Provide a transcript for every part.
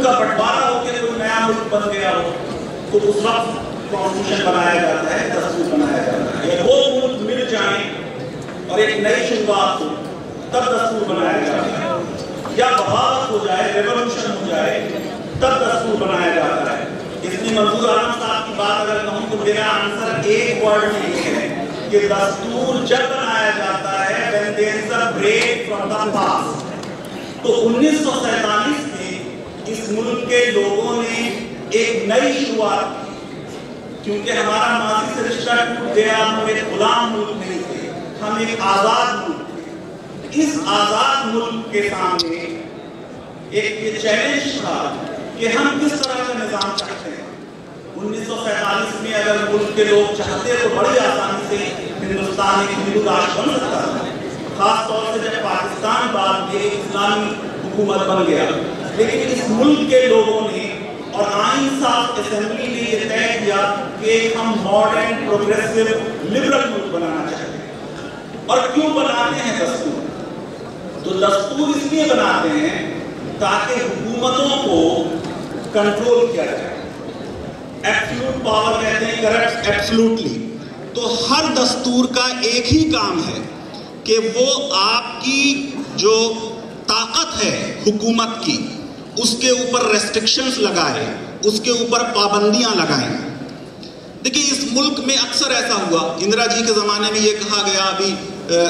کا بٹوارا ہو کے کوئی نیا ملک بن گیا ہو تو اس وقت کانسٹیٹیوشن بنایا جاتا ہے، دستور بنایا جاتا ہے. یا وہ ملک مل جائیں اور ایک نئی شروعات ہو تب دستور بنایا جاتا ہے، یا بغاوت ہو جائے، ریولوشن ہو جائے تب دستور بنایا جاتا ہے. اس لیے منظور عالم صاحب کی بات اگر کہوں تو میرا آنسر ایک ورڈ میں یہ ہے کہ دستور جب بنایا جاتا ہے when there is a break from the past. تو 1947 میں اس ملک کے لوگوں نے ایک نئی شروعات کی، کیونکہ ہمارا ماضی سے رشتہ ٹوٹ گیا، ہم ایک غلام ملک نہیں تھے، ہم ایک آزاد ملک تھے. اس آزاد ملک کے سامنے ایک یہ چیلنج تھا کہ ہم کس طرح کا نظام چاہتے ہیں. 1947 میں اگر ملک کے لوگ چاہتے تو بڑی آسانی سے ہندوستان ایک ہندو راشٹر بن سکتا تھا، خاص طور سے جب پاکستان بعد میں ایک اسلامی حکومت بن گیا. لیکن اس ملک کے لوگوں نے اور آئین ساز اسمبلی نے یہ طے کیا کہ ہم ماڈرن پروگریسو لبرل ملک بنانا چاہتے ہیں. اور کیوں بناتے ہیں دستور؟ تو دستور اس لیے بناتے ہیں تاکہ حکومتوں کو کنٹرول کیا جائے. ایبسولوٹ پاور کہتے ہیں، کریکٹ، ایبسولوٹلی. تو ہر دستور کا ایک ہی کام ہے کہ وہ آپ کی جو طاقت ہے حکومت کی اس کے اوپر ریسٹرکشنز لگائے، اس کے اوپر پابندیاں لگائیں. دیکھیں اس ملک میں اکثر ایسا ہوا، اندرا جی کے زمانے میں یہ کہا گیا، ابھی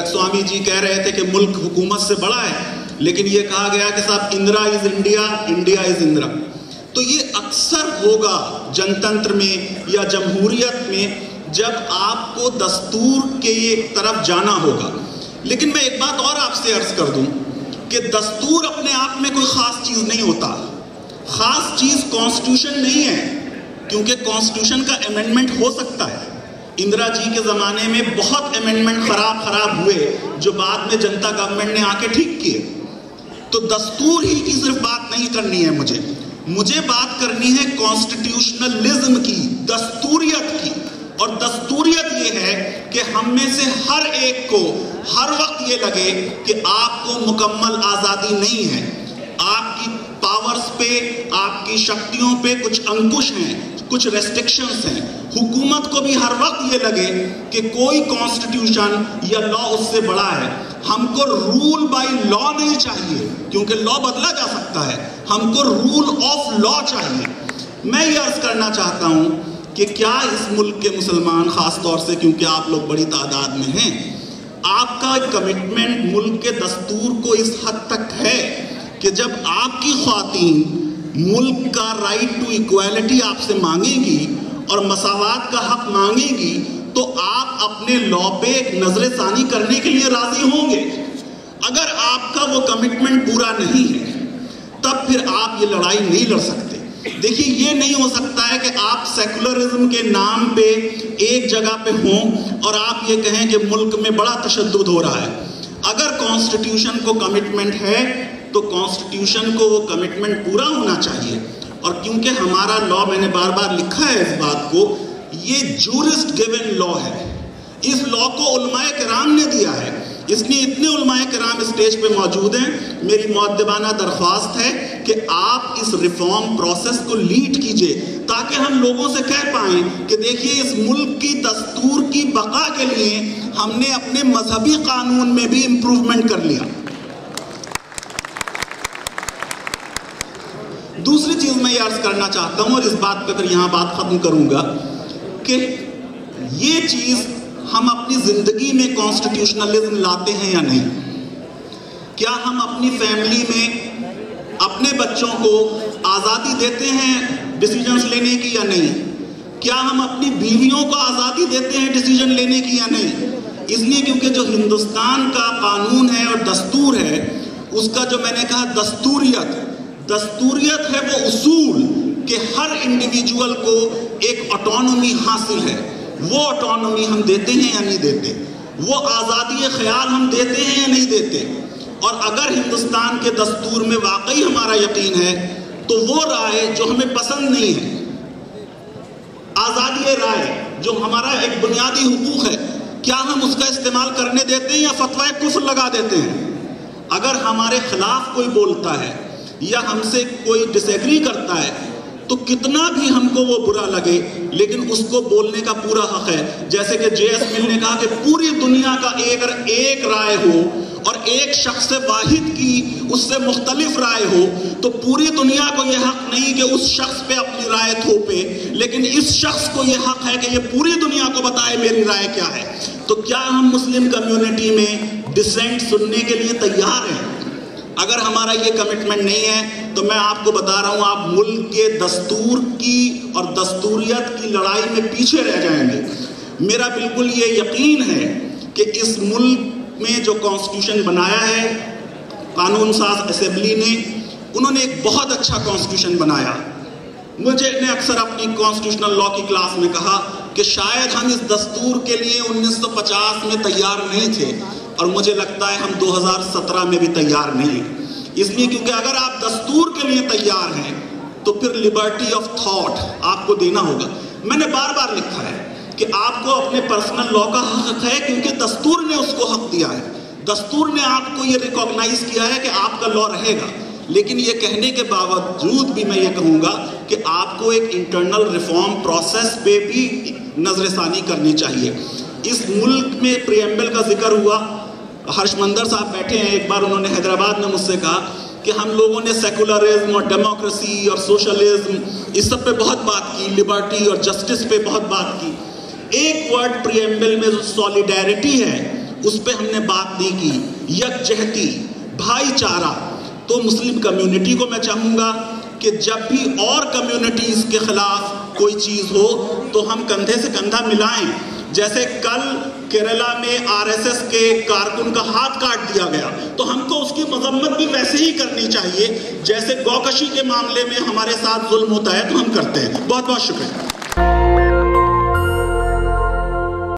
سوامی جی کہہ رہے تھے کہ ملک حکومت سے بڑا ہے، لیکن یہ کہا گیا کہ صاحب Indira is India, India is Indira. تو یہ اکثر ہوگا جنتنتر میں یا جمہوریت میں جب آپ کو دستور کے طرف جانا ہوگا. لیکن میں ایک بات اور آپ سے عرض کر دوں کہ دستور اپنے آپ میں کوئی خاص چیز نہیں ہوتا. خاص چیز کانسٹیٹیوشن نہیں ہے، کیونکہ کانسٹیٹیوشن کا امینڈمنٹ ہو سکتا ہے. اندرا جی کے زمانے میں بہت امینڈمنٹ خراب ہوئے جو بعد میں جنتا گورنمنٹ نے آ کے ٹھیک کیے. تو دستور ہی کی صرف بات نہیں کرنی ہے، مجھے بات کرنی ہے کانسٹیٹیوشنلزم کی، دستوریت کی. اور دستوریت یہ ہے کہ ہم میں سے ہر ایک کو ہر وقت یہ لگے کہ آپ کو مکمل آزادی نہیں ہے، آپ کی پاورز پہ، آپ کی شکتیوں پہ کچھ انکش ہیں، کچھ ریسٹرکشنز ہیں. حکومت کو بھی ہر وقت یہ لگے کہ کوئی کانسٹیٹیوشن یا لا اس سے بڑا ہے. ہم کو رول بائی لا نہیں چاہیے، کیونکہ لا بدلا جا سکتا ہے. ہم کو رول آف لا چاہیے. میں یہ عرض کرنا چاہتا ہوں کہ کیا اس ملک کے مسلمان، خاص طور سے کیونکہ آپ لوگ بڑی تعداد میں ہیں، آپ کا کمٹمنٹ ملک کے دستور کو اس حد تک ہے کہ جب آپ کی خواتین ملک کا رائٹ ٹو ایکویلٹی آپ سے مانگیں گی اور مساوات کا حق مانگیں گی تو آپ اپنے لا پہ ایک نظر ثانی کرنے کے لیے راضی ہوں گے؟ اگر آپ کا وہ کمٹمنٹ پورا نہیں ہے تب پھر آپ یہ لڑائی نہیں لڑ سکتے. دیکھیے یہ نہیں ہو سکتا ہے کہ آپ سیکولرزم کے نام پہ ایک جگہ پہ ہوں اور آپ یہ کہیں کہ ملک میں بڑا تشدد ہو رہا ہے. اگر کانسٹیٹیوشن کو کمٹمنٹ ہے تو کانسٹیٹیوشن کو وہ کمٹمنٹ پورا ہونا چاہیے. اور کیونکہ ہمارا لا، میں نے بار بار لکھا ہے اس بات کو، یہ جورسٹ گیون لا ہے. اس لا کو علماء کرام نے دیا ہے، اس لیے اتنے علماء کرام اسٹیج پہ موجود ہیں. میری مؤدبانہ درخواست ہے کہ آپ اس ریفارم پروسیس کو لیڈ کیجئے تاکہ ہم لوگوں سے کہہ پائیں کہ دیکھیے اس ملک کی دستور کی بقا کے لیے ہم نے اپنے مذہبی قانون میں بھی امپروومنٹ کر لیا. دوسری چیز میں یہ عرض کرنا چاہتا ہوں، اور اس بات پہ پھر یہاں بات ختم کروں گا، کہ یہ چیز ہم اپنی زندگی میں کانسٹیٹیوشنلزم لاتے ہیں یا نہیں؟ کیا ہم اپنی فیملی میں اپنے بچوں کو آزادی دیتے ہیں ڈیسیجنز لینے کی یا نہیں؟ کیا ہم اپنی بیویوں کو آزادی دیتے ہیں ڈیسیجن لینے کی یا نہیں؟ اس لیے کیونکہ جو ہندوستان کا قانون ہے اور دستور ہے، اس کا جو میں نے کہا دستوریت ہے وہ اصول کہ ہر انڈیویجول کو ایک آٹونومی حاصل ہے. وہ آٹونومی ہم دیتے ہیں یا نہیں دیتے؟ وہ آزادی خیال ہم دیتے ہیں یا نہیں دیتے؟ اور اگر ہندوستان کے دستور میں واقعی ہمارا یقین ہے تو وہ رائے جو ہمیں پسند نہیں ہے، آزادی رائے جو ہمارا ایک بنیادی حقوق ہے، کیا ہم اس کا استعمال کرنے دیتے ہیں یا فتویٰ کفر لگا دیتے ہیں؟ اگر ہمارے خلاف کوئی بولتا ہے یا ہم سے کوئی ڈس ایگری کرتا ہے تو کتنا بھی ہم کو وہ برا لگے لیکن اس کو بولنے کا پورا حق ہے. جیسے کہ جے ایس مل نے کہا کہ پوری دنیا کا اگر ایک رائے ہو اور ایک شخص واحد کی اس سے مختلف رائے ہو تو پوری دنیا کو یہ حق نہیں کہ اس شخص پہ اپنی رائے تھوپے، لیکن اس شخص کو یہ حق ہے کہ یہ پوری دنیا کو بتائے میری رائے کیا ہے. تو کیا ہم مسلم کمیونٹی میں ڈسینٹ سننے کے لیے تیار ہیں؟ اگر ہمارا یہ کمٹمنٹ نہیں ہے تو میں آپ کو بتا رہا ہوں آپ ملک کے دستور کی اور دستوریت کی لڑائی میں پیچھے رہ جائیں گے. میرا بالکل یہ یقین ہے کہ اس ملک میں جو کانسٹیٹیوشن بنایا ہے قانون ساز اسمبلی نے، انہوں نے ایک بہت اچھا کانسٹیٹیوشن بنایا. مجھے نے اکثر اپنی کانسٹیٹیوشنل لا کی کلاس میں کہا کہ شاید ہم اس دستور کے لیے 1950 میں تیار نہیں تھے، اور مجھے لگتا ہے ہم 2017 میں بھی تیار نہیں. اس لیے کیونکہ اگر آپ دستور کے لیے تیار ہیں تو پھر لبرٹی آف تھاٹ آپ کو دینا ہوگا. میں نے بار بار لکھا ہے کہ آپ کو اپنے پرسنل لا کا حق ہے کیونکہ دستور نے اس کو حق دیا ہے. دستور نے آپ کو یہ ریکاگنائز کیا ہے کہ آپ کا لا رہے گا. لیکن یہ کہنے کے باوجود بھی میں یہ کہوں گا کہ آپ کو ایک انٹرنل ریفارم پروسیس پہ بھی نظر ثانی کرنی چاہیے. اس ملک میں پریمبل کا ذکر ہوا. ہرش مندر صاحب بیٹھے ہیں، ایک بار انہوں نے حیدرآباد میں مجھ سے کہا کہ ہم لوگوں نے سیکولرزم اور ڈیموکریسی اور سوشلزم اس سب پہ بہت بات کی، لبرٹی اور جسٹس پہ بہت بات کی. ایک ورڈ پریمبل میں جو سولیڈیرٹی ہے اس پہ ہم نے بات نہیں کی، یکجہتی، بھائی چارہ. تو مسلم کمیونٹی کو میں چاہوں گا کہ جب بھی اور کمیونٹیز کے خلاف کوئی چیز ہو تو ہم کندھے سے کندھا ملائیں. جیسے کل کیرلا میں آر ایس ایس کے کارکن کا ہاتھ کاٹ دیا گیا تو ہم کو اس کی مذمت بھی ویسے ہی کرنی چاہیے جیسے گوکشی کے معاملے میں ہمارے ساتھ ظلم ہوتا ہے تو ہم کرتے ہیں. بہت بہت شکریہ.